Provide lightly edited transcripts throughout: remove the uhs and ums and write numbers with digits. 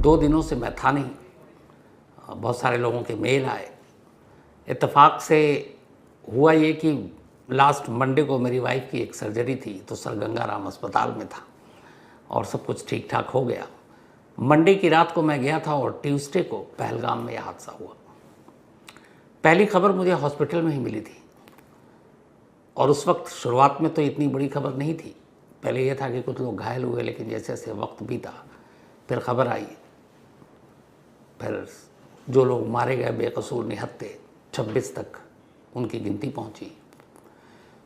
2 दिनों से मैं था नहीं, बहुत सारे लोगों के मेल आए। इत्तेफाक से हुआ ये कि लास्ट मंडे को मेरी वाइफ की एक सर्जरी थी, तो सर गंगाराम अस्पताल में था और सब कुछ ठीक ठाक हो गया। मंडे की रात को मैं गया था और ट्यूसडे को पहलगाम में यह हादसा हुआ। पहली खबर मुझे हॉस्पिटल में ही मिली थी और उस वक्त शुरुआत में तो इतनी बड़ी खबर नहीं थी। पहले यह था कि कुछ लोग घायल हुए, लेकिन जैसे जैसे वक्त बीता फिर खबर आई, फिर जो लोग मारे गए बेकसूर निहत्थे 26 तक उनकी गिनती पहुंची।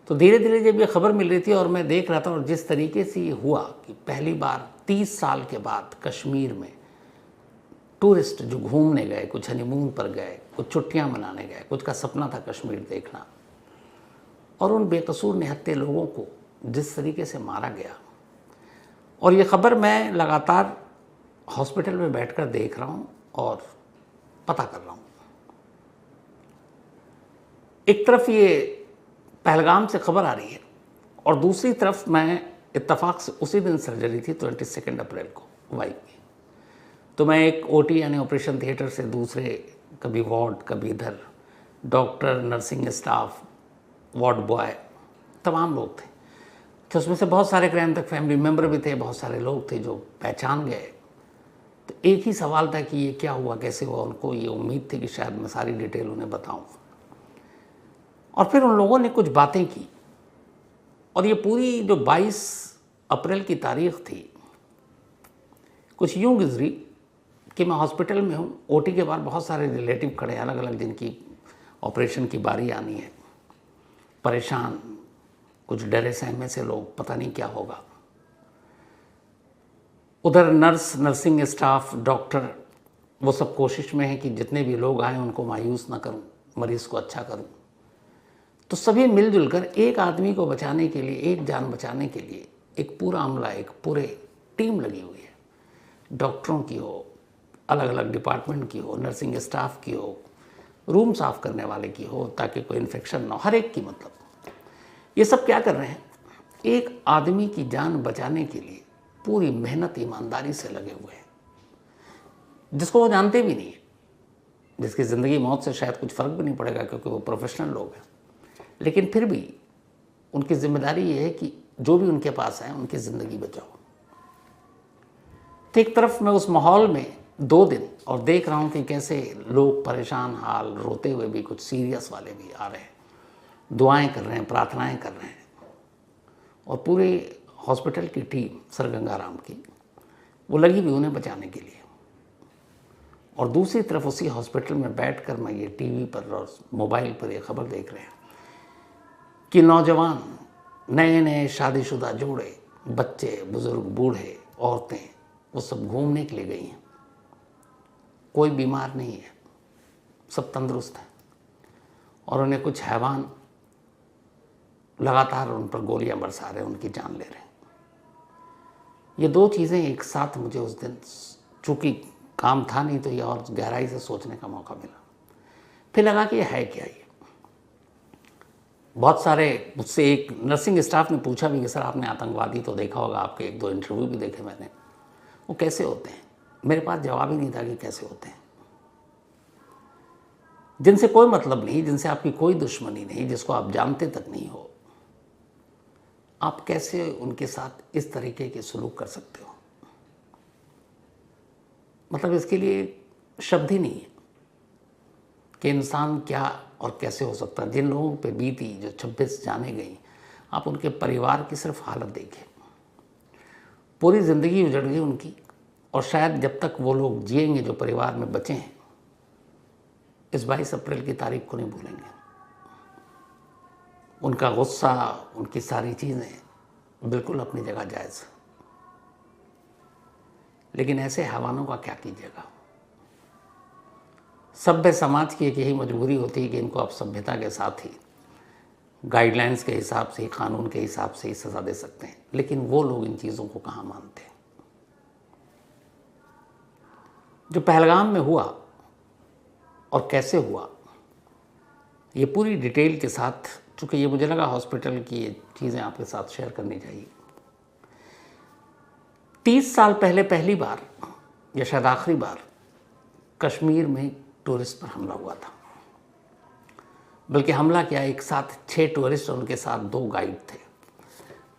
तो धीरे धीरे जब ये खबर मिल रही थी और मैं देख रहा था, और जिस तरीके से ये हुआ कि पहली बार 30 साल के बाद कश्मीर में टूरिस्ट जो घूमने गए, कुछ हनीमून पर गए, कुछ छुट्टियां मनाने गए, कुछ का सपना था कश्मीर देखना, और उन बेकसूर निहत्थे लोगों को जिस तरीके से मारा गया। और ये खबर मैं लगातार हॉस्पिटल में बैठकर देख रहा हूँ और पता कर रहा हूँ। एक तरफ ये पहलगाम से खबर आ रही है और दूसरी तरफ मैं इत्तेफाक से उसी दिन सर्जरी थी 22 अप्रैल को वाइफ की। तो मैं एक ओटी यानी ऑपरेशन थिएटर से दूसरे, कभी वार्ड कभी इधर, doctor, nursing staff, ward boy, तमाम लोग थे। तो उसमें से बहुत सारे क्राइम तक फैमिली मेम्बर भी थे, बहुत सारे लोग थे जो पहचान गए। तो एक ही सवाल था कि ये क्या हुआ, कैसे हुआ। उनको ये उम्मीद थी कि शायद मैं सारी डिटेल उन्हें बताऊं। और फिर उन लोगों ने कुछ बातें की और ये पूरी जो 22 अप्रैल की तारीख थी कुछ यूँ गुजरी कि मैं हॉस्पिटल में हूँ, ओटी के बाद बहुत सारे रिलेटिव खड़े हैं, अलग अलग, जिनकी ऑपरेशन की बारी आनी है, परेशान, कुछ डरे सहमे से लोग, पता नहीं क्या होगा। उधर नर्स, नर्सिंग स्टाफ, डॉक्टर, वो सब कोशिश में है कि जितने भी लोग आए उनको मायूस ना करूं, मरीज़ को अच्छा करूं। तो सभी मिलजुल कर एक आदमी को बचाने के लिए, एक जान बचाने के लिए एक पूरा अमला, एक पूरे टीम लगी हुई है। डॉक्टरों की हो, अलग अलग डिपार्टमेंट की हो, नर्सिंग स्टाफ की हो, रूम साफ करने वाले की हो, ताकि कोई इन्फेक्शन ना हो, हर एक की। मतलब ये सब क्या कर रहे हैं, एक आदमी की जान बचाने के लिए पूरी मेहनत ईमानदारी से लगे हुए हैं, जिसको वो जानते भी नहीं है, जिसकी ज़िंदगी मौत से शायद कुछ फ़र्क भी नहीं पड़ेगा क्योंकि वो प्रोफेशनल लोग हैं। लेकिन फिर भी उनकी जिम्मेदारी ये है कि जो भी उनके पास है उनकी ज़िंदगी बचाओ। तो एक तरफ मैं उस माहौल में 2 दिन और देख रहा हूँ कि कैसे लोग परेशान हाल, रोते हुए भी, कुछ सीरियस वाले भी आ रहे हैं, दुआएं कर रहे हैं, प्रार्थनाएं कर रहे हैं, और पूरे हॉस्पिटल की टीम सर गंगाराम की वो लगी भी उन्हें बचाने के लिए। और दूसरी तरफ उसी हॉस्पिटल में बैठकर मैं ये टीवी पर और मोबाइल पर ये खबर देख रहे हैं कि नौजवान, नए नए शादीशुदा जोड़े, बच्चे, बुजुर्ग, बूढ़े, औरतें, वो सब घूमने के लिए गई हैं। कोई बीमार नहीं है, सब तंदुरुस्त हैं, और उन्हें कुछ हैवान लगातार उन पर गोलियां बरसा रहे हैं, उनकी जान ले रहे हैं। ये 2 चीज़ें एक साथ मुझे उस दिन, चूँकि काम था नहीं तो ये और गहराई से सोचने का मौका मिला। फिर लगा कि ये है क्या। ये बहुत सारे, मुझसे एक नर्सिंग स्टाफ ने पूछा भी कि सर आपने आतंकवादी तो देखा होगा, आपके 1-2 इंटरव्यू भी देखे मैंने, वो कैसे होते हैं। मेरे पास जवाब ही नहीं था कि कैसे होते हैं। जिनसे कोई मतलब नहीं, जिनसे आपकी कोई दुश्मनी नहीं, जिसको आप जानते तक नहीं हो, आप कैसे उनके साथ इस तरीके के सलूक कर सकते हो। मतलब इसके लिए शब्द ही नहीं है कि इंसान क्या और कैसे हो सकता है। जिन लोगों पे बीती, जो 26 जाने गई, आप उनके परिवार की सिर्फ हालत देखें, पूरी ज़िंदगी उजड़ गई उनकी, और शायद जब तक वो लोग जिएंगे जो परिवार में बचे हैं, इस 22 अप्रैल की तारीख को नहीं भूलेंगे। उनका गुस्सा, उनकी सारी चीज़ें बिल्कुल अपनी जगह जायज़, लेकिन ऐसे हैवानों का क्या कीजिएगा। सभ्य समाज की एक यही मजबूरी होती है कि इनको आप सभ्यता के साथ ही, गाइडलाइंस के हिसाब से, कानून के हिसाब से ही सज़ा दे सकते हैं, लेकिन वो लोग इन चीज़ों को कहाँ मानते हैं। जो पहलगाम में हुआ और कैसे हुआ, ये पूरी डिटेल के साथ, चूँकि ये मुझे लगा हॉस्पिटल की ये चीज़ें आपके साथ शेयर करनी चाहिए। 30 साल पहले पहली बार या शायद आखिरी बार कश्मीर में टूरिस्ट पर हमला हुआ था। बल्कि हमला क्या, एक साथ 6 टूरिस्ट और उनके साथ 2 गाइड थे।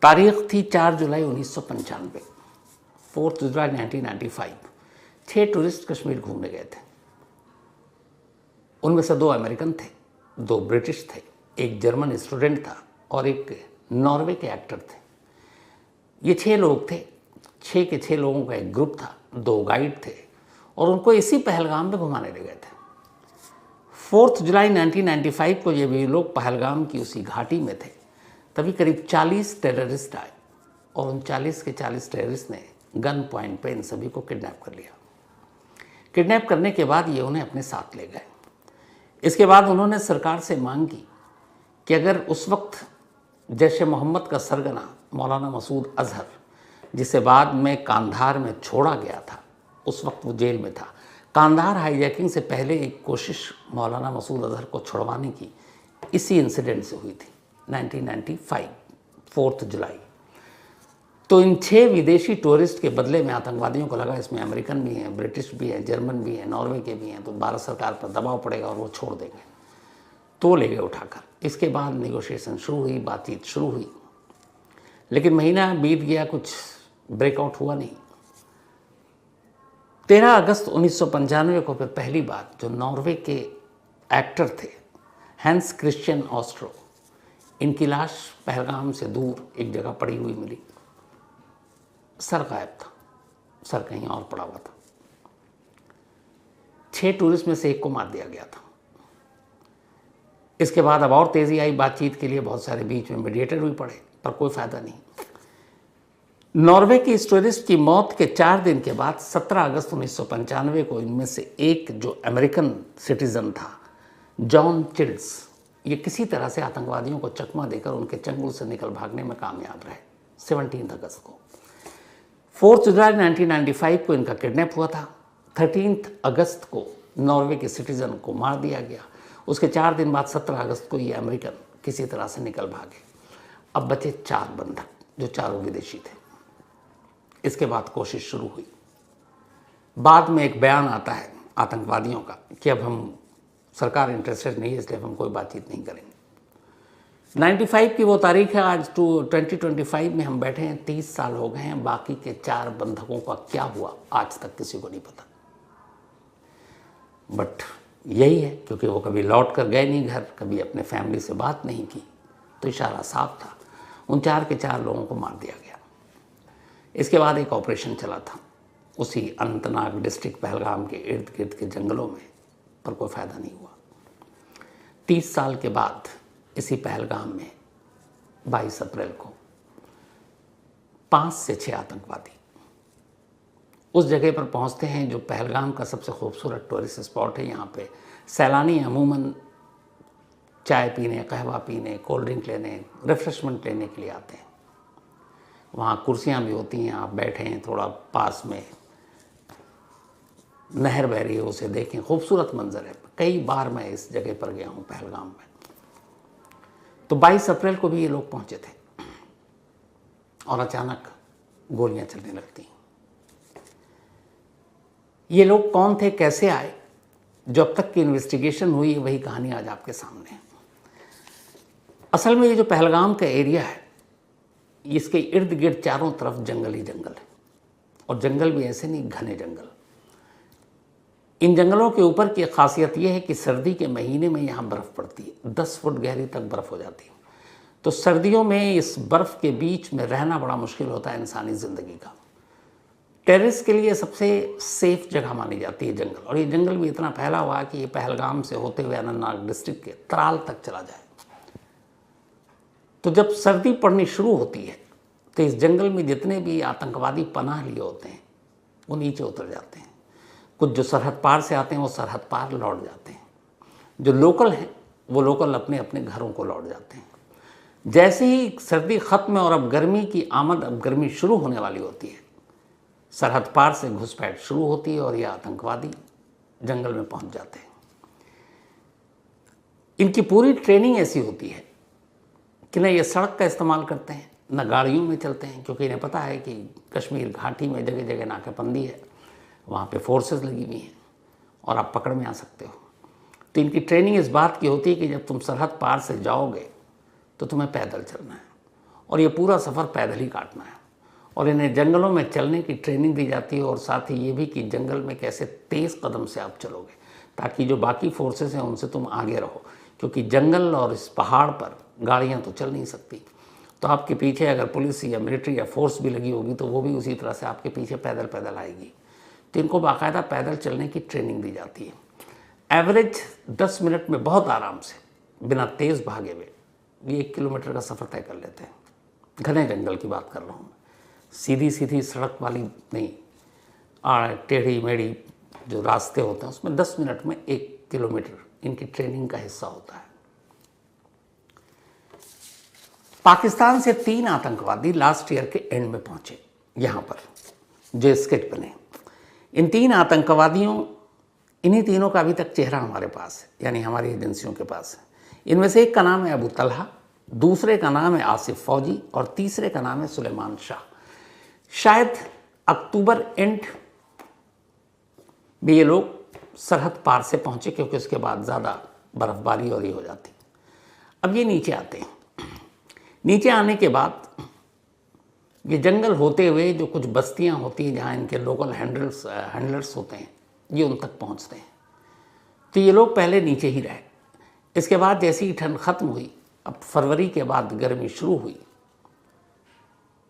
तारीख थी 4 जुलाई 1995, 4 जुलाई 1995। 6 टूरिस्ट कश्मीर घूमने गए थे। उनमें से 2 अमेरिकन थे, 2 ब्रिटिश थे, एक जर्मन स्टूडेंट था और एक नॉर्वे के एक्टर थे। ये 6 लोग थे। 6 के 6 लोगों का एक ग्रुप था, 2 गाइड थे और उनको इसी पहलगाम में घुमाने ले गए थे। 4 जुलाई 1995 को ये भी लोग पहलगाम की उसी घाटी में थे। तभी करीब 40 टेररिस्ट आए और उन 40 के 40 टेररिस्ट ने गन पॉइंट पे इन सभी को किडनैप कर लिया। किडनैप करने के बाद ये उन्हें अपने साथ ले गए। इसके बाद उन्होंने सरकार से मांग की कि अगर उस वक्त जैश ए मोहम्मद का सरगना मौलाना मसूद अजहर, जिसे बाद में कांधार में छोड़ा गया था, उस वक्त वो जेल में था। कांधार हाईजैकिंग से पहले एक कोशिश मौलाना मसूद अजहर को छुड़वाने की इसी इंसिडेंट से हुई थी, 1995 4 जुलाई। तो इन 6 विदेशी टूरिस्ट के बदले में आतंकवादियों को लगा इसमें अमेरिकन भी हैं, ब्रिटिश भी हैं, जर्मन भी हैं, नॉर्वे के भी हैं, तो भारत सरकार पर दबाव पड़ेगा और वो छोड़ देंगे, तो ले गए उठाकर। इसके बाद नेगोशिएशन शुरू हुई, बातचीत शुरू हुई, लेकिन महीना बीत गया, कुछ ब्रेकआउट हुआ नहीं। 13 अगस्त 1995 को फिर पहली बार जो नॉर्वे के एक्टर थे हैंस क्रिश्चियन ऑस्ट्रो, इनकी लाश पहलगाम से दूर एक जगह पड़ी हुई मिली। सर गायब था, सर कहीं और पड़ा हुआ था। 6 टूरिस्ट में से एक को मार दिया गया था। इसके बाद अब और तेज़ी आई बातचीत के लिए, बहुत सारे बीच में मीडिएटर भी पड़े, पर कोई फ़ायदा नहीं। नॉर्वे की इस टूरिस्ट की मौत के 4 दिन के बाद 17 अगस्त 1995 को इनमें से एक जो अमेरिकन सिटीज़न था, जॉन चिल्ड्स, ये किसी तरह से आतंकवादियों को चकमा देकर उनके चंगुल से निकल भागने में कामयाब रहे। 17 अगस्त को 4 जुलाई 1995 को इनका किडनैप हुआ था। 13 अगस्त को नॉर्वे के सिटीज़न को मार दिया गया। उसके 4 दिन बाद 17 अगस्त को ये अमेरिकन किसी तरह से निकल भागे। अब बचे 4 बंधक जो चारों विदेशी थे। इसके बाद कोशिश शुरू हुई। बाद में एक बयान आता है आतंकवादियों का कि अब हम, सरकार इंटरेस्टेड नहीं है, इसलिए हम कोई बातचीत नहीं करेंगे। 95 की वो तारीख है, आज 2025 में हम बैठे हैं, 30 साल हो गए हैं। बाकी के 4 बंधकों का क्या हुआ आज तक किसी को नहीं पता। बट यही है, क्योंकि वो कभी लौट कर गए नहीं घर, कभी अपने फैमिली से बात नहीं की, तो इशारा साफ था। उन 4 के 4 लोगों को मार दिया गया। इसके बाद एक ऑपरेशन चला था उसी अनंतनाग डिस्ट्रिक्ट पहलगाम के इर्द गिर्द के जंगलों में, पर कोई फ़ायदा नहीं हुआ। 30 साल के बाद इसी पहलगाम में 22 अप्रैल को 5 से 6 आतंकवादी उस जगह पर पहुंचते हैं जो पहलगाम का सबसे खूबसूरत टूरिस्ट स्पॉट है। यहाँ पे सैलानी अमूमन चाय पीने, कहवा पीने, कोल्ड ड्रिंक लेने, रिफ्रेशमेंट लेने के लिए आते हैं। वहाँ कुर्सियाँ भी होती हैं, आप बैठे हैं, थोड़ा पास में नहर बह रही है, उसे देखें, खूबसूरत मंजर है। कई बार मैं इस जगह पर गया हूँ पहलगाम में। तो 22 अप्रैल को भी ये लोग पहुँचे थे और अचानक गोलियाँ चलने लगती। ये लोग कौन थे, कैसे आए, जो अब तक की इन्वेस्टिगेशन हुई है वही कहानी आज आपके सामने है। असल में ये जो पहलगाम का एरिया है, इसके इर्द गिर्द चारों तरफ जंगल ही जंगल है, और जंगल भी ऐसे नहीं, घने जंगल। इन जंगलों के ऊपर की खासियत यह है कि सर्दी के महीने में यहाँ बर्फ़ पड़ती है, 10 फुट गहरी तक बर्फ़ हो जाती है। तो सर्दियों में इस बर्फ़ के बीच में रहना बड़ा मुश्किल होता है इंसानी ज़िंदगी का। टेररिस्ट के लिए सबसे सेफ जगह मानी जाती है जंगल, और ये जंगल भी इतना फैला हुआ है कि ये पहलगाम से होते हुए अनंतनाग डिस्ट्रिक्ट के त्राल तक चला जाए। तो जब सर्दी पड़नी शुरू होती है तो इस जंगल में जितने भी आतंकवादी पनाह लिए होते हैं वो नीचे उतर जाते हैं। कुछ जो सरहद पार से आते हैं वो सरहद पार लौट जाते हैं। जो लोकल हैं वो लोकल अपने अपने घरों को लौट जाते हैं। जैसे ही सर्दी ख़त्म है और अब गर्मी की आमद, अब गर्मी शुरू होने वाली होती है, सरहद पार से घुसपैठ शुरू होती है और ये आतंकवादी जंगल में पहुंच जाते हैं। इनकी पूरी ट्रेनिंग ऐसी होती है कि न ये सड़क का इस्तेमाल करते हैं, न गाड़ियों में चलते हैं, क्योंकि इन्हें पता है कि कश्मीर घाटी में जगह जगह नाकाबंदी है, वहाँ पे फोर्सेस लगी हुई हैं और आप पकड़ में आ सकते हो। तो इनकी ट्रेनिंग इस बात की होती है कि जब तुम सरहद पार से जाओगे तो तुम्हें पैदल चलना है और ये पूरा सफ़र पैदल ही काटना है। और इन्हें जंगलों में चलने की ट्रेनिंग दी जाती है और साथ ही ये भी कि जंगल में कैसे तेज़ कदम से आप चलोगे ताकि जो बाकी फोर्सेस हैं उनसे तुम आगे रहो, क्योंकि जंगल और इस पहाड़ पर गाड़ियाँ तो चल नहीं सकती। तो आपके पीछे अगर पुलिस या मिलिट्री या फोर्स भी लगी होगी तो वो भी उसी तरह से आपके पीछे पैदल पैदल आएगी। तो इनको बाकायदा पैदल चलने की ट्रेनिंग दी जाती है। एवरेज 10 मिनट में बहुत आराम से बिना तेज़ भागे हुए ये 1 किलोमीटर का सफ़र तय कर लेते हैं। घने जंगल की बात कर रहा हूँ मैं, सीधी सीधी सड़क वाली नहीं, टेढ़ी मेढ़ी जो रास्ते होते हैं उसमें 10 मिनट में 1 किलोमीटर इनकी ट्रेनिंग का हिस्सा होता है। पाकिस्तान से 3 आतंकवादी लास्ट ईयर के एंड में पहुंचे यहाँ पर, जो स्केच बने। इन 3 आतंकवादियों, इन्हीं तीनों का अभी तक चेहरा हमारे पास है, यानी हमारी एजेंसियों के पास है। इनमें से एक का नाम है अबू तलहा, दूसरे का नाम है आसिफ फौजी और तीसरे का नाम है सुलेमान शाह। शायद अक्टूबर एंड में ये लोग सरहद पार से पहुंचे, क्योंकि उसके बाद ज़्यादा बर्फबारी और ये हो जाती। अब ये नीचे आते हैं। नीचे आने के बाद ये जंगल होते हुए जो कुछ बस्तियां होती हैं जहाँ इनके लोकल हैंडलर्स होते हैं, ये उन तक पहुँचते हैं। तो ये लोग पहले नीचे ही रहे। इसके बाद जैसे ही ठंड ख़त्म हुई, अब फरवरी के बाद गर्मी शुरू हुई,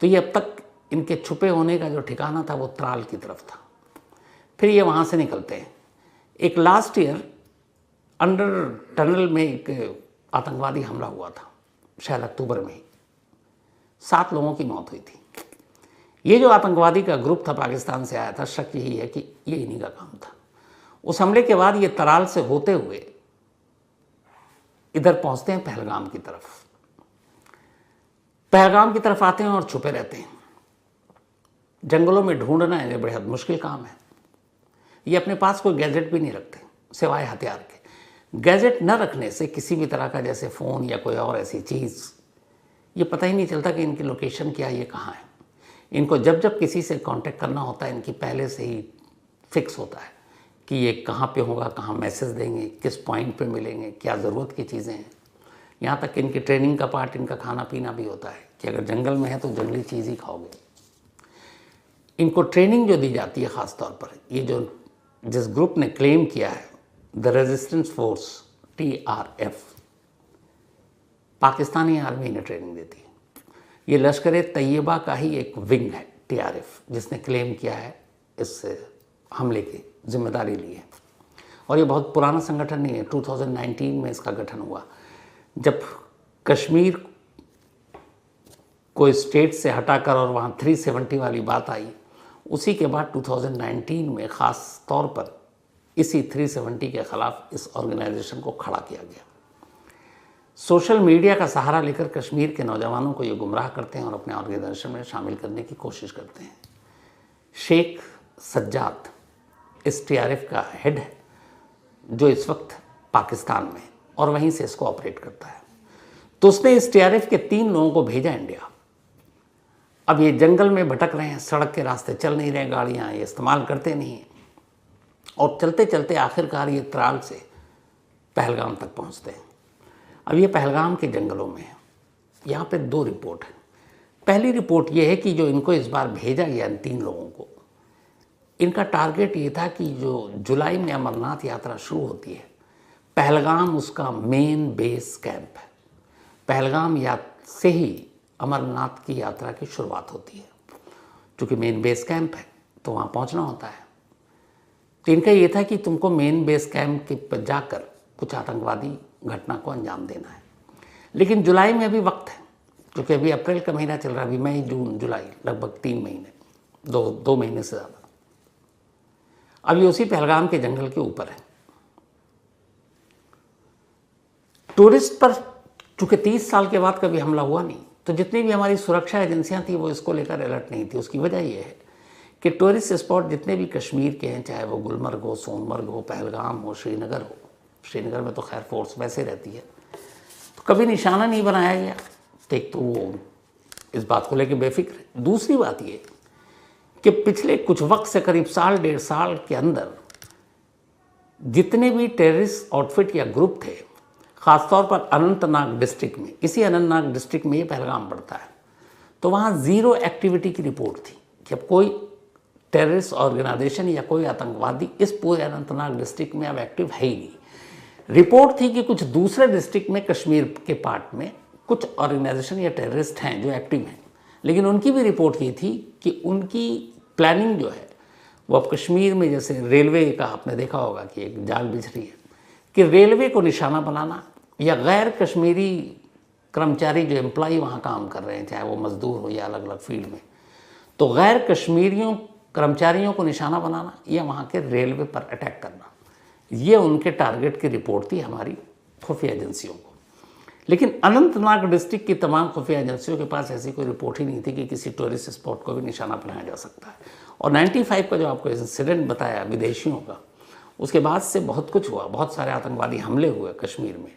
तो ये अब तक इनके छुपे होने का जो ठिकाना था वो त्राल की तरफ था। फिर ये वहाँ से निकलते हैं। एक लास्ट ईयर अंडर टनल में एक आतंकवादी हमला हुआ था, शायद अक्टूबर में ही 7 लोगों की मौत हुई थी। ये जो आतंकवादी का ग्रुप था पाकिस्तान से आया था, शक यही है कि ये इन्हीं का काम था। उस हमले के बाद ये तराल से होते हुए इधर पहुंचते हैं पहलगाम की तरफ। पहलगाम की तरफ आते हैं और छुपे रहते हैं। जंगलों में ढूंढना इन्हें बेहद मुश्किल काम है। ये अपने पास कोई गैजेट भी नहीं रखते सिवाय हथियार के। गैजेट न रखने से किसी भी तरह का, जैसे फ़ोन या कोई और ऐसी चीज़, ये पता ही नहीं चलता कि इनकी लोकेशन क्या है, ये कहाँ है। इनको जब जब किसी से कांटेक्ट करना होता है, इनकी पहले से ही फिक्स होता है कि ये कहाँ पे होगा, कहाँ मैसेज देंगे, किस पॉइंट पे मिलेंगे, क्या ज़रूरत की चीज़ें हैं। यहाँ तक कि इनकी ट्रेनिंग का पार्ट इनका खाना पीना भी होता है कि अगर जंगल में है तो जंगली चीज़ ही खाओगे। इनको ट्रेनिंग जो दी जाती है ख़ास तौर पर, ये जो जिस ग्रुप ने क्लेम किया है the resistance force TRF, Pakistani army ने ट्रेनिंग देती है। ये लश्कर तैयबा का ही एक विंग है TRF, जिसने क्लेम किया है इस हमले की जिम्मेदारी ली है। और ये बहुत पुराना संगठन नहीं है, 2019 में इसका गठन हुआ। जब कश्मीर को स्टेट से हटाकर और वहाँ 370 वाली बात आई, उसी के बाद 2019 में ख़ास तौर पर इसी 370 के ख़िलाफ़ इस ऑर्गेनाइजेशन को खड़ा किया गया। सोशल मीडिया का सहारा लेकर कश्मीर के नौजवानों को ये गुमराह करते हैं और अपने ऑर्गेनाइजेशन में शामिल करने की कोशिश करते हैं। शेख सज्जाद इस TRF का हेड है, जो इस वक्त पाकिस्तान में और वहीं से इसको ऑपरेट करता है। तो उसने इस TRF के 3 लोगों को भेजा इंडिया। अब ये जंगल में भटक रहे हैं, सड़क के रास्ते चल नहीं रहे, गाड़ियाँ ये इस्तेमाल करते नहीं हैं, और चलते चलते आखिरकार ये त्राल से पहलगाम तक पहुँचते हैं। अब ये पहलगाम के जंगलों में है। यहाँ पे 2 रिपोर्ट हैं। पहली रिपोर्ट ये है कि जो इनको इस बार भेजा गया इन 3 लोगों को, इनका टारगेट ये था कि जो जुलाई में अमरनाथ यात्रा शुरू होती है, पहलगाम उसका मेन बेस कैंप है। पहलगाम से ही अमरनाथ की यात्रा की शुरुआत होती है। चूँकि मेन बेस कैंप है तो वहाँ पहुँचना होता है। तो इनका ये था कि तुमको मेन बेस कैंप के पर जाकर कुछ आतंकवादी घटना को अंजाम देना है। लेकिन जुलाई में अभी वक्त है, क्योंकि अभी अप्रैल का महीना चल रहा है, अभी मई जून जुलाई लगभग 3 महीने, 2 महीने से ज़्यादा। अब ये उसी पहलगाम के जंगल के ऊपर है। टूरिस्ट पर चूँकि 30 साल के बाद कभी हमला हुआ नहीं, तो जितनी भी हमारी सुरक्षा एजेंसियां थी वो इसको लेकर अलर्ट नहीं थी। उसकी वजह ये है कि टूरिस्ट स्पॉट जितने भी कश्मीर के हैं, चाहे वो गुलमर्ग हो, सोनमर्ग हो, पहलगाम हो, श्रीनगर हो, श्रीनगर में तो खैर फोर्स वैसे रहती है, तो कभी निशाना नहीं बनाया गया। तो एक तो वो इस बात को लेकर बेफिक्र है। दूसरी बात ये कि पिछले कुछ वक्त से करीब साल 1.5 साल के अंदर जितने भी टेररिस्ट आउटफिट या ग्रुप थे, ख़ासतौर पर अनंतनाग डिस्ट्रिक्ट में, इसी अनंतनाग डिस्ट्रिक्ट में ये पहलगाम पड़ता है, तो वहाँ ज़ीरो एक्टिविटी की रिपोर्ट थी कि अब कोई टेररिस्ट ऑर्गेनाइजेशन या कोई आतंकवादी इस पूरे अनंतनाग डिस्ट्रिक्ट में अब एक्टिव है ही नहीं। रिपोर्ट थी कि कुछ दूसरे डिस्ट्रिक्ट में, कश्मीर के पार्ट में कुछ ऑर्गेनाइजेशन या टेररिस्ट हैं जो एक्टिव हैं, लेकिन उनकी भी रिपोर्ट ये थी कि उनकी प्लानिंग जो है वो अब कश्मीर में, जैसे रेलवे का आपने देखा होगा कि एक जाल बिछ रही है कि रेलवे को निशाना बनाना या गैर कश्मीरी कर्मचारी जो एम्प्लॉई वहाँ काम कर रहे हैं, चाहे वो मजदूर हो या अलग अलग फील्ड में, तो गैर कश्मीरियों कर्मचारियों को निशाना बनाना या वहाँ के रेलवे पर अटैक करना, ये उनके टारगेट की रिपोर्ट थी हमारी खुफिया एजेंसियों को। लेकिन अनंतनाग डिस्ट्रिक्ट की तमाम खुफिया एजेंसियों के पास ऐसी कोई रिपोर्ट ही नहीं थी कि किसी टूरिस्ट स्पॉट को भी निशाना बनाया जा सकता है। और 95 का जो आपको इंसिडेंट बताया विदेशियों का, उसके बाद से बहुत कुछ हुआ, बहुत सारे आतंकवादी हमले हुए कश्मीर में,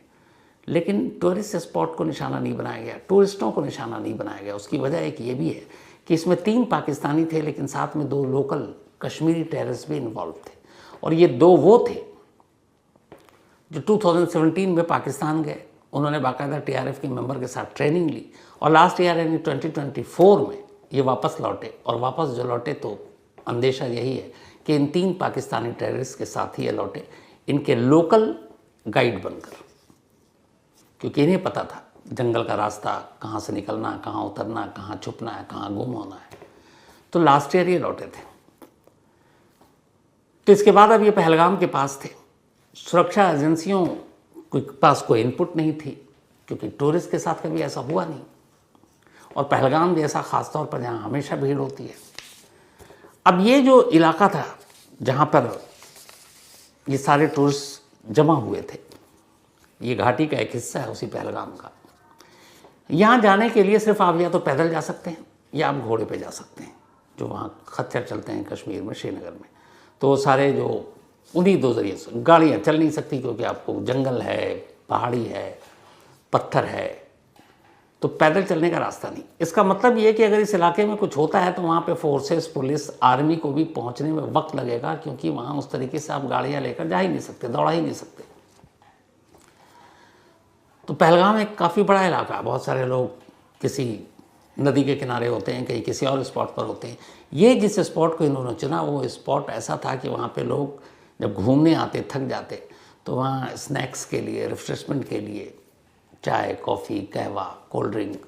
लेकिन टूरिस्ट स्पॉट को निशाना नहीं बनाया गया, टूरिस्टों को निशाना नहीं बनाया गया। उसकी वजह एक ये भी है कि इसमें 3 पाकिस्तानी थे, लेकिन साथ में 2 लोकल कश्मीरी टेररिस्ट भी इन्वॉल्व थे। और ये 2 वो थे जो 2017 में पाकिस्तान गए, उन्होंने बाकायदा TRF के मेंबर के साथ ट्रेनिंग ली और लास्ट ईयर यानी 2024 में ये वापस लौटे। और वापस जो लौटे तो अंदेशा यही है कि इन 3 पाकिस्तानी टेररिस्ट के साथ ही ये लौटे, इनके लोकल गाइड बनकर, क्योंकि इन्हें पता था जंगल का रास्ता, कहाँ से निकलना, कहाँ उतरना, कहाँ छुपना है, कहाँ गुम होना है। तो लास्ट ईयर ये लौटे थे। तो इसके बाद अब ये पहलगाम के पास थे। सुरक्षा एजेंसियों के पास कोई इनपुट नहीं थी, क्योंकि टूरिस्ट के साथ कभी ऐसा हुआ नहीं, और पहलगाम जैसा ख़ासतौर पर जहाँ हमेशा भीड़ होती है। अब ये जो इलाका था जहाँ पर ये सारे टूरिस्ट जमा हुए थे, ये घाटी का एक हिस्सा है उसी पहलगाम का। यहाँ जाने के लिए सिर्फ आप या तो पैदल जा सकते हैं या आप घोड़े पे जा सकते हैं, जो वहाँ खच्चर चलते हैं कश्मीर में, श्रीनगर में। तो वो सारे जो उन्हीं 2 ज़रिए से, गाड़ियाँ चल नहीं सकती क्योंकि आपको जंगल है, पहाड़ी है, पत्थर है, तो पैदल चलने का रास्ता नहीं। इसका मतलब ये है कि अगर इस इलाके में कुछ होता है तो वहाँ पे फोर्सेस, पुलिस, आर्मी को भी पहुँचने में वक्त लगेगा, क्योंकि वहाँ उस तरीके से आप गाड़ियाँ लेकर जा ही नहीं सकते, दौड़ा ही नहीं सकते। तो पहलगाम एक काफ़ी बड़ा इलाका है, बहुत सारे लोग किसी नदी के किनारे होते हैं, कहीं किसी और स्पॉट पर होते हैं। ये जिस स्पॉट को इन्होंने चुना वो स्पॉट ऐसा था कि वहाँ पे लोग जब घूमने आते, थक जाते, तो वहाँ स्नैक्स के लिए, रिफ्रेशमेंट के लिए चाय, कॉफ़ी, कहवा, कोल्ड ड्रिंक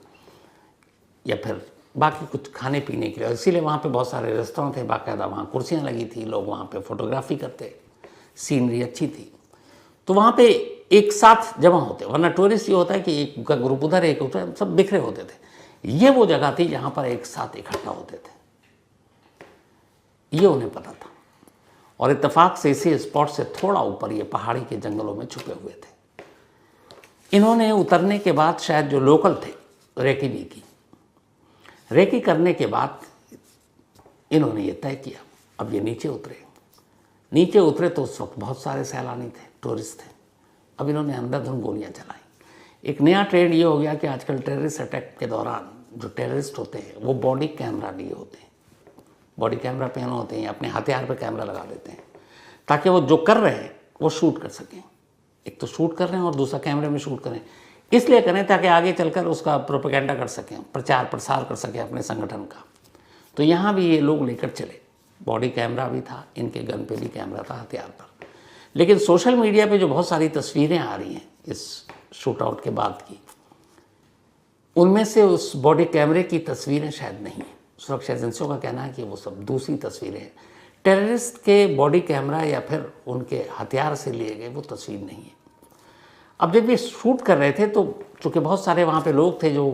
या फिर बाकी कुछ खाने पीने के लिए, इसीलिए वहाँ पे बहुत सारे रेस्टोरेंट थे, बाकायदा वहाँ कुर्सियाँ लगी थी, लोग वहाँ पे फोटोग्राफी करते, सीनरी अच्छी थी। तो वहाँ पे एक साथ जमा होते, वरना टूरिस्ट ये होता है कि एक का ग्रुप उधर, एक उधर, सब बिखरे होते थे। ये वो जगह थी जहाँ पर एक साथ इकट्ठा होते थे, ये उन्हें पता था। और इत्तेफाक से इसी स्पॉट से थोड़ा ऊपर ये पहाड़ी के जंगलों में छुपे हुए थे। इन्होंने उतरने के बाद शायद जो लोकल थे, रेकी भी की, रेकी करने के बाद इन्होंने ये तय किया अब ये नीचे उतरे तो उस वक्त बहुत सारे सैलानी थे, टूरिस्ट थे। अब इन्होंने अंधाधुंध गोलियां चलाई। एक नया ट्रेंड ये हो गया कि आजकल टेररिस्ट अटैक के दौरान जो टेररिस्ट होते हैं वो बॉडी कैमरा लिए होते हैं, बॉडी कैमरा पहने होते हैं, अपने हथियार पर कैमरा लगा देते हैं, ताकि वो जो कर रहे हैं वो शूट कर सकें। एक तो शूट कर रहे हैं और दूसरा कैमरे में शूट करें, इसलिए करें ताकि आगे चलकर उसका प्रोपेगेंडा कर सकें, प्रचार प्रसार कर सकें अपने संगठन का। तो यहाँ भी ये लोग लेकर चले, बॉडी कैमरा भी था, इनके गन पे भी कैमरा था, हथियार पर। लेकिन सोशल मीडिया पे जो बहुत सारी तस्वीरें आ रही हैं इस शूट आउट के बाद की, उनमें से उस बॉडी कैमरे की तस्वीरें शायद नहीं है। सुरक्षा एजेंसियों का कहना है कि वो सब दूसरी तस्वीरें हैं। टेररिस्ट के बॉडी कैमरा या फिर उनके हथियार से लिए गए वो तस्वीर नहीं है। अब जब ये शूट कर रहे थे तो चूँकि बहुत सारे वहाँ पे लोग थे जो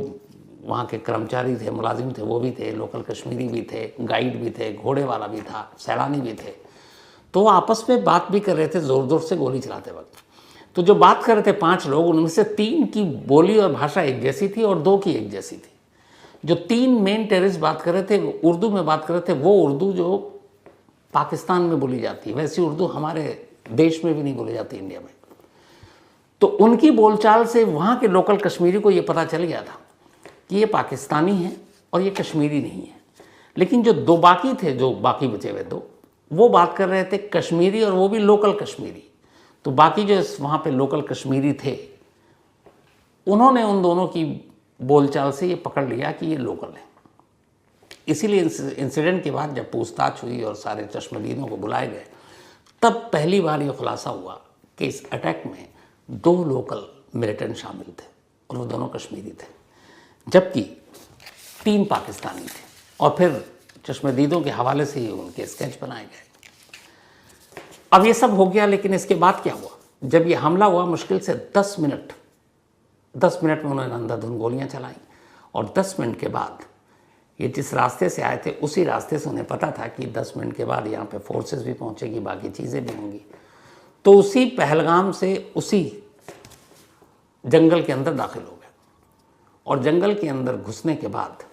वहाँ के कर्मचारी थे, मुलाजिम थे, वो भी थे, लोकल कश्मीरी भी थे, गाइड भी थे, घोड़े वाला भी था, सैलानी भी थे, तो आपस में बात भी कर रहे थे ज़ोर ज़ोर से गोली चलाते वक्त। तो जो बात कर रहे थे 5 लोग, उनमें से 3 की बोली और भाषा एक जैसी थी और 2 की एक जैसी थी। जो 3 मेन टेररिस्ट बात कर रहे थे वो उर्दू में बात कर रहे थे, वो उर्दू जो पाकिस्तान में बोली जाती है, वैसी उर्दू हमारे देश में भी नहीं बोली जाती, इंडिया में। तो उनकी बोलचाल से वहाँ के लोकल कश्मीरी को ये पता चल गया था कि ये पाकिस्तानी है और ये कश्मीरी नहीं है। लेकिन जो दो बाकी थे, जो बाकी बचे हुए दो, वो बात कर रहे थे कश्मीरी, और वो भी लोकल कश्मीरी। तो बाकी जो वहाँ पे लोकल कश्मीरी थे, उन्होंने उन दोनों की बोलचाल से ये पकड़ लिया कि ये लोकल है। इसीलिए इंसिडेंट के बाद जब पूछताछ हुई और सारे चश्मदीदों को बुलाए गए, तब पहली बार ये खुलासा हुआ कि इस अटैक में 2 लोकल मिलिटेंट शामिल थे और वो दोनों कश्मीरी थे, जबकि 3 पाकिस्तानी थे। और फिर चश्मदीदों के हवाले से ही उनके स्केच बनाए गए। अब ये सब हो गया, लेकिन इसके बाद क्या हुआ? जब ये हमला हुआ, मुश्किल से 10 मिनट में उन्होंने अंधाधुंध गोलियां चलाई, और 10 मिनट के बाद ये जिस रास्ते से आए थे उसी रास्ते से उन्हें पता था कि 10 मिनट के बाद यहाँ पे फोर्सेस भी पहुँचेगी, बाकी चीज़ें भी होंगी। तो उसी पहलगाम से उसी जंगल के अंदर दाखिल हो गए, और जंगल के अंदर घुसने के बाद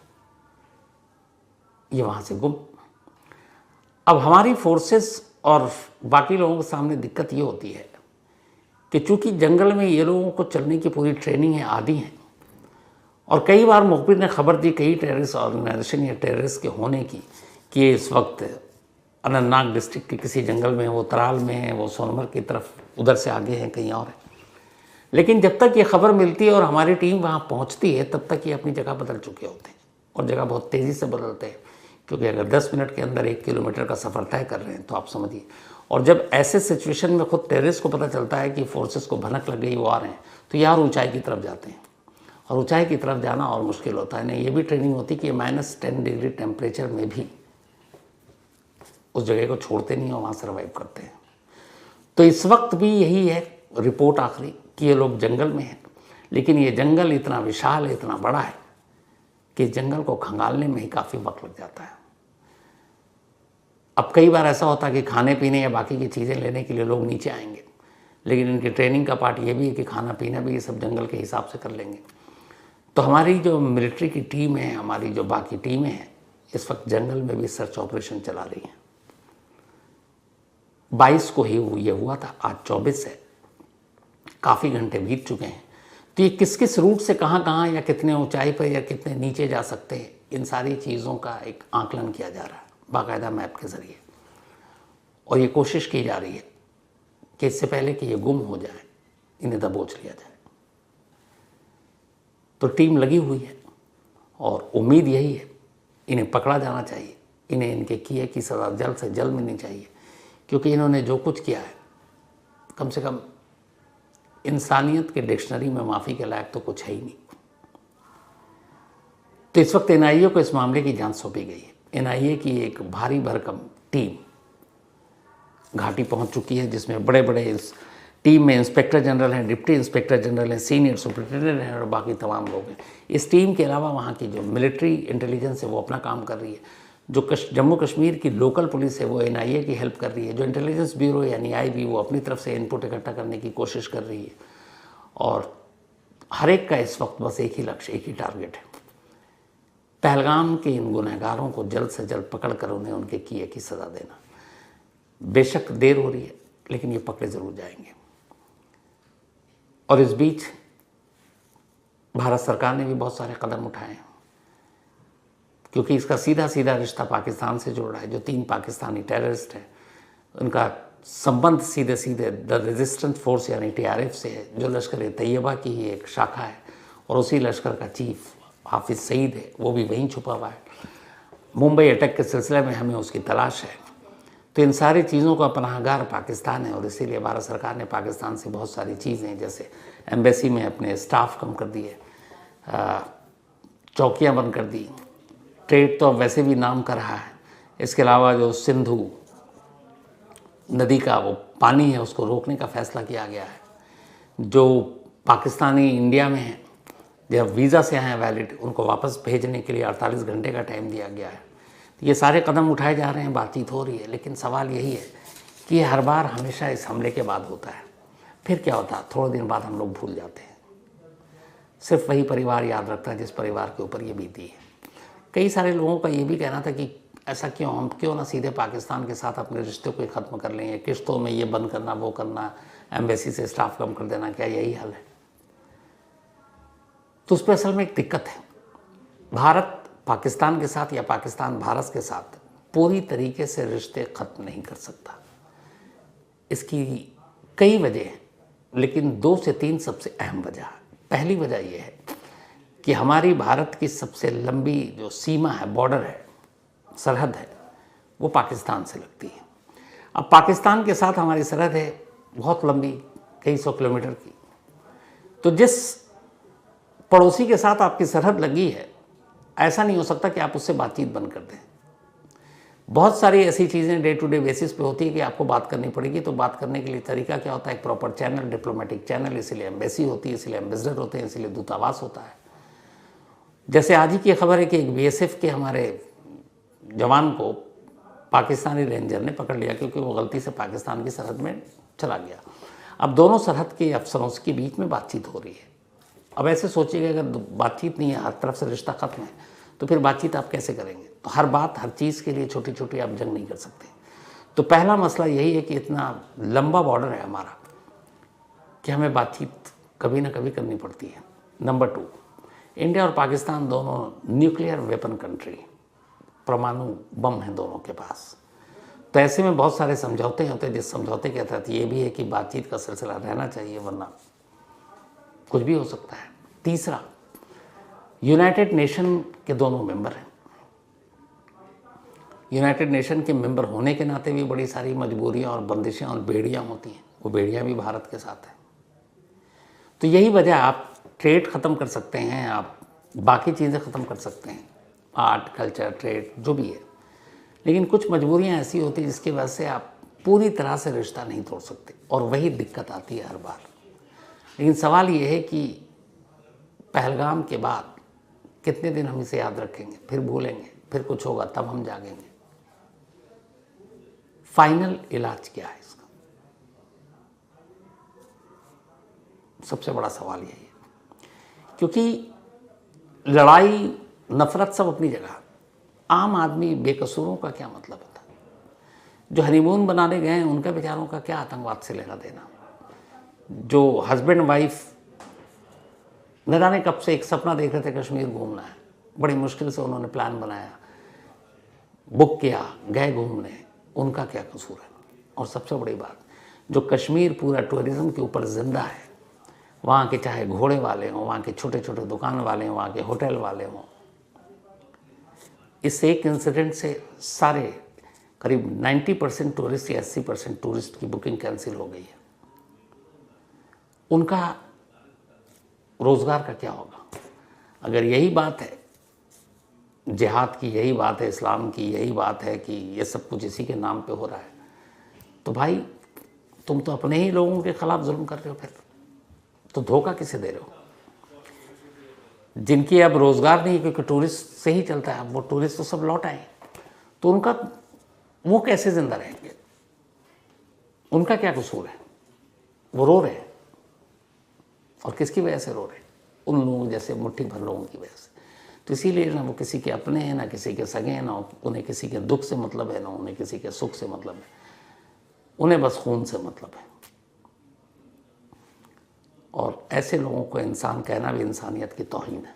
ये वहाँ से गुम। अब हमारी फोर्सेस और बाकी लोगों के सामने दिक्कत ये होती है कि चूंकि जंगल में ये लोगों को चलने की पूरी ट्रेनिंग है, आदि हैं, और कई बार मुखबिर ने खबर दी कई टेररिस्ट ऑर्गेनाइजेशन या टेररिस्ट के होने की कि ये इस वक्त अनंतनाग डिस्ट्रिक्ट के किसी जंगल में, वो तराल में है, वो सोनमर्ग की तरफ उधर से आगे हैं, कहीं और है। लेकिन जब तक ये खबर मिलती है और हमारी टीम वहाँ पहुँचती है, तब तक ये अपनी जगह बदल चुके होते हैं, और जगह बहुत तेज़ी से बदलते हैं, क्योंकि अगर 10 मिनट के अंदर 1 किलोमीटर का सफ़र तय कर रहे हैं तो आप समझिए। और जब ऐसे सिचुएशन में खुद टेररिस्ट को पता चलता है कि फोर्सेस को भनक लग गई, वो आ रहे हैं, तो यार ऊंचाई की तरफ जाते हैं, और ऊंचाई की तरफ जाना और मुश्किल होता है। नहीं, ये भी ट्रेनिंग होती कि -10 डिग्री टेम्परेचर में भी उस जगह को छोड़ते नहीं और वहाँ सर्वाइव करते हैं। तो इस वक्त भी यही है रिपोर्ट आखिरी कि ये लोग जंगल में हैं, लेकिन ये जंगल इतना विशाल है, इतना बड़ा है कि जंगल को खंगालने में ही काफ़ी वक्त लग जाता है। अब कई बार ऐसा होता है कि खाने पीने या बाकी की चीज़ें लेने के लिए लोग नीचे आएंगे, लेकिन इनकी ट्रेनिंग का पार्ट ये भी है कि खाना पीना भी ये सब जंगल के हिसाब से कर लेंगे। तो हमारी जो मिलिट्री की टीम है, हमारी जो बाकी टीमें हैं, इस वक्त जंगल में भी सर्च ऑपरेशन चला रही हैं। 22 को ही ये हुआ था, आज 24 है, काफ़ी घंटे बीत चुके हैं। तो ये किस किस रूट से कहाँ या कितने ऊंचाई पर या कितने नीचे जा सकते हैं, इन सारी चीज़ों का एक आकलन किया जा रहा है बाकायदा मैप के ज़रिए, और ये कोशिश की जा रही है कि इससे पहले कि ये गुम हो जाए, इन्हें दबोच लिया जाए। तो टीम लगी हुई है और उम्मीद यही है इन्हें पकड़ा जाना चाहिए, इन्हें इनके किए की सज़ा जल्द से जल्द मिलनी चाहिए, क्योंकि इन्होंने जो कुछ किया है, कम से कम इंसानियत के डिक्शनरी में माफ़ी के लायक तो कुछ है ही नहीं। तो इस वक्त एनआईए को इस मामले की जांच सौंपी गई है। एनआईए की एक भारी भरकम टीम घाटी पहुंच चुकी है, जिसमें बड़े बड़े इस टीम में इंस्पेक्टर जनरल हैं, डिप्टी इंस्पेक्टर जनरल हैं, सीनियर सुपरिटेंडेंट हैं और बाकी तमाम लोग हैं। इस टीम के अलावा वहाँ की जो मिलिट्री इंटेलिजेंस है वो अपना काम कर रही है, जो जम्मू कश्मीर की लोकल पुलिस है वो एनआईए की हेल्प कर रही है, जो इंटेलिजेंस ब्यूरो यानी आईबी वो अपनी तरफ से इनपुट इकट्ठा करने की कोशिश कर रही है, और हर एक का इस वक्त बस एक ही लक्ष्य, एक ही टारगेट है, पहलगाम के इन गुनहगारों को जल्द से जल्द पकड़ कर उन्हें उनके किए की सज़ा देना। बेशक देर हो रही है, लेकिन ये पकड़े ज़रूर जाएंगे। और इस बीच भारत सरकार ने भी बहुत सारे कदम उठाए हैं, क्योंकि इसका सीधा सीधा रिश्ता पाकिस्तान से जुड़ रहा है। जो 3 पाकिस्तानी टेररिस्ट हैं, उनका संबंध सीधे सीधे द रेजिस्टेंस फोर्स यानी TRF से है, जो लश्कर तैयबा की ही एक शाखा है, और उसी लश्कर का चीफ हाफिज़ सईद है, वो भी वहीं छुपा हुआ है। मुंबई अटैक के सिलसिले में हमें उसकी तलाश है। तो इन सारी चीज़ों का पनाहगार पाकिस्तान है, और इसीलिए भारत सरकार ने पाकिस्तान से बहुत सारी चीज़ें, जैसे एम्बेसी में अपने स्टाफ कम कर दिए, चौकियाँ बंद कर दी, ट्रेड तो अब वैसे भी नाम कर रहा है। इसके अलावा जो सिंधु नदी का वो पानी है उसको रोकने का फैसला किया गया है। जो पाकिस्तानी इंडिया में हैं, जब वीज़ा से हैं वैलिड, उनको वापस भेजने के लिए 48 घंटे का टाइम दिया गया है। ये सारे कदम उठाए जा रहे हैं, बातचीत हो रही है, लेकिन सवाल यही है कि ये हर बार हमेशा इस हमले के बाद होता है। फिर क्या होता है, थोड़े दिन बाद हम लोग भूल जाते हैं। सिर्फ वही परिवार याद रखता है जिस परिवार के ऊपर ये बीती है। कई सारे लोगों का ये भी कहना था कि ऐसा क्यों, हम क्यों ना सीधे पाकिस्तान के साथ अपने रिश्ते को ही ख़त्म कर लें, किश्तों में ये बंद करना, वो करना, एम्बेसी से स्टाफ कम कर देना, क्या यही हल है? तो उस पर असल में एक दिक्कत है। भारत पाकिस्तान के साथ या पाकिस्तान भारत के साथ पूरी तरीके से रिश्ते ख़त्म नहीं कर सकता। इसकी कई वजह हैं, लेकिन 2 से 3 सबसे अहम वजह है। पहली वजह यह है कि हमारी भारत की सबसे लंबी जो सीमा है, बॉर्डर है, सरहद है, वो पाकिस्तान से लगती है। अब पाकिस्तान के साथ हमारी सरहद है बहुत लंबी, कई 100 किलोमीटर की। तो जिस पड़ोसी के साथ आपकी सरहद लगी है, ऐसा नहीं हो सकता कि आप उससे बातचीत बंद कर दें। बहुत सारी ऐसी चीज़ें डे टू डे बेसिस पे होती है कि आपको बात करनी पड़ेगी। तो बात करने के लिए तरीका क्या होता है? एक प्रॉपर चैनल, डिप्लोमेटिक चैनल, इसीलिए एम्बेसी होती है, इसीलिए एम्बेसडर होते हैं, इसीलिए दूतावास होता है। जैसे आज ही की खबर है कि एक बीएसएफ के हमारे जवान को पाकिस्तानी रेंजर ने पकड़ लिया क्योंकि वो गलती से पाकिस्तान की सरहद में चला गया। अब दोनों सरहद के अफसरों के बीच में बातचीत हो रही है। अब ऐसे सोचिएगा, अगर बातचीत नहीं है, हर तरफ से रिश्ता खत्म है, तो फिर बातचीत आप कैसे करेंगे? तो हर बात, हर चीज़ के लिए छोटी छोटी आप जंग नहीं कर सकते। तो पहला मसला यही है कि इतना लंबा बॉर्डर है हमारा कि हमें बातचीत कभी ना कभी करनी पड़ती है। नंबर 2, इंडिया और पाकिस्तान दोनों न्यूक्लियर वेपन कंट्री, परमाणु बम हैं दोनों के पास। तो ऐसे में बहुत सारे समझौते होते हैं, जिस समझौते के तहत ये भी है कि बातचीत का सिलसिला रहना चाहिए, वरना कुछ भी हो सकता है। तीसरा, यूनाइटेड नेशन के दोनों मेंबर हैं। यूनाइटेड नेशन के मेंबर होने के नाते भी बड़ी सारी मजबूरियां और बंदिशें और बेड़ियां होती हैं। वो बेड़ियां भी भारत के साथ हैं। तो यही वजह, आप ट्रेड ख़त्म कर सकते हैं, आप बाकी चीज़ें ख़त्म कर सकते हैं, आर्ट, कल्चर, ट्रेड, जो भी है, लेकिन कुछ मजबूरियां ऐसी होती हैं जिसकी वजह से आप पूरी तरह से रिश्ता नहीं तोड़ सकते, और वही दिक्कत आती है हर बार। लेकिन सवाल ये है कि पहलगाम के बाद कितने दिन हम इसे याद रखेंगे, फिर भूलेंगे, फिर कुछ होगा तब हम जागेंगे। फाइनल इलाज क्या है इसका? सबसे बड़ा सवाल यही है, क्योंकि लड़ाई, नफरत सब अपनी जगह, आम आदमी बेकसूरों का क्या मतलब होता है? जो हनीमून बनाने गए हैं उनका बेचारों का क्या आतंकवाद से लेना देना? जो हस्बैंड वाइफ न जाने कब से एक सपना देख रहे थे कश्मीर घूमना है, बड़ी मुश्किल से उन्होंने प्लान बनाया, बुक किया, गए घूमने, उनका क्या कसूर है? और सबसे बड़ी बात, जो कश्मीर पूरा टूरिज्म के ऊपर जिंदा है, वहाँ के चाहे घोड़े वाले हों, वहाँ के छोटे छोटे दुकान वाले हों, वहाँ के होटल वाले हों, इस एक इंसिडेंट से सारे करीब 90% टूरिस्ट या 80% टूरिस्ट की बुकिंग कैंसिल हो गई है। उनका रोज़गार का क्या होगा? अगर यही बात है, जिहाद की यही बात है, इस्लाम की यही बात है कि ये सब कुछ इसी के नाम पे हो रहा है, तो भाई तुम तो अपने ही लोगों के खिलाफ जुल्म कर रहे हो, फिर तो धोखा किसे दे रहे हो? जिनकी अब रोज़गार नहीं, क्योंकि टूरिस्ट से ही चलता है, अब वो टूरिस्ट तो सब लौट आए, तो उनका, वो कैसे जिंदा रहेंगे? उनका क्या कसूर है? वो रो रहे हैं, और किसकी वजह से रो रहे हैं? उन लोगों जैसे मुट्ठी भर लोगों की वजह से। तो इसीलिए ना वो किसी के अपने हैं, ना किसी के सगे हैं, ना उन्हें किसी के दुख से मतलब है, ना उन्हें किसी के सुख से मतलब है, उन्हें बस खून से मतलब है। और ऐसे लोगों को इंसान कहना भी इंसानियत की तौहीन है।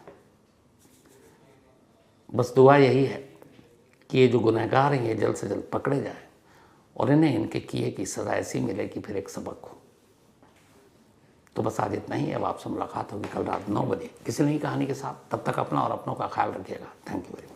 बस दुआ यही है कि ये जो गुनहगार हैं ये जल्द से जल्द पकड़े जाएं, और इन्हें इनके किए की सज़ा ऐसी मिले कि फिर एक सबक हो। तो बस आज इतना ही। अब आपसे मुलाकात होगी कल रात 9 बजे किसी नई कहानी के साथ। तब तक अपना और अपनों का ख्याल रखिएगा। Thank you very much.